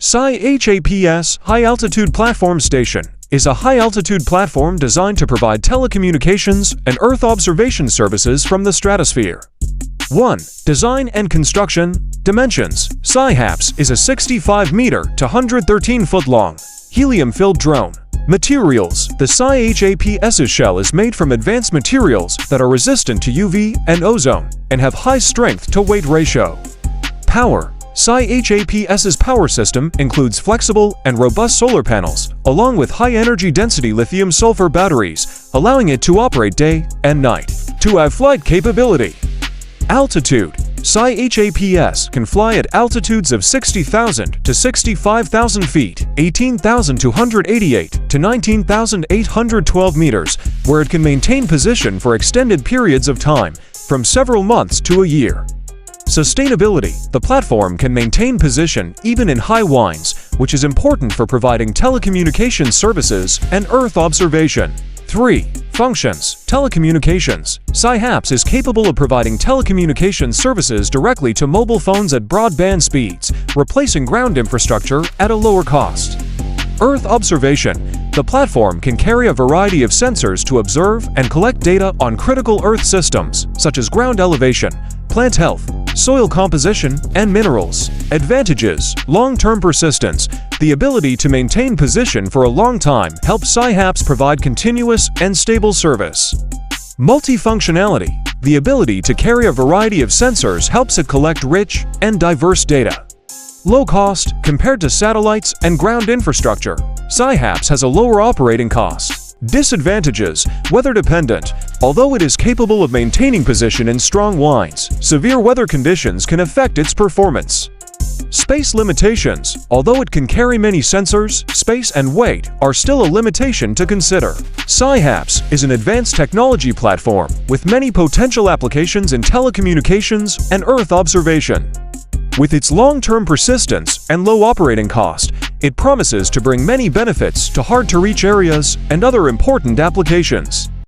Sceye HAPS High Altitude Platform Station is a high-altitude platform designed to provide telecommunications and Earth observation services from the stratosphere. 1. Design and construction. Dimensions. Sceye Haps is a 65-meter to 113-foot long, helium-filled drone. Materials. The Sceye HAPS's shell is made from advanced materials that are resistant to UV and ozone and have high strength-to-weight ratio. Power. Sceye HAPS's power system includes flexible and robust solar panels, along with high-energy density lithium-sulfur batteries, allowing it to operate day and night. To have flight capability. Altitude. Sceye HAPS can fly at altitudes of 60,000 to 65,000 feet, 18,288 to 19,812 meters, where it can maintain position for extended periods of time, from several months to a year. Sustainability. The platform can maintain position even in high winds, which is important for providing telecommunications services and Earth observation. 3. Functions. Telecommunications. Sceye Haps is capable of providing telecommunications services directly to mobile phones at broadband speeds, replacing ground infrastructure at a lower cost. Earth observation. The platform can carry a variety of sensors to observe and collect data on critical Earth systems, such as ground elevation, plant health, soil composition, and minerals. Advantages. Long-term persistence. The ability to maintain position for a long time helps Sceye Haps provide continuous and stable service. Multifunctionality. The ability to carry a variety of sensors helps it collect rich and diverse data. Low cost. Compared to satellites and ground infrastructure, Sceye Haps has a lower operating cost. Disadvantages. Weather dependent. Although it is capable of maintaining position in strong winds, severe weather conditions can affect its performance. Space limitations. Although it can carry many sensors, space and weight are still a limitation to consider. Sceye Haps is an advanced technology platform with many potential applications in telecommunications and Earth observation. With its long-term persistence and low operating cost, it promises to bring many benefits to hard-to-reach areas and other important applications.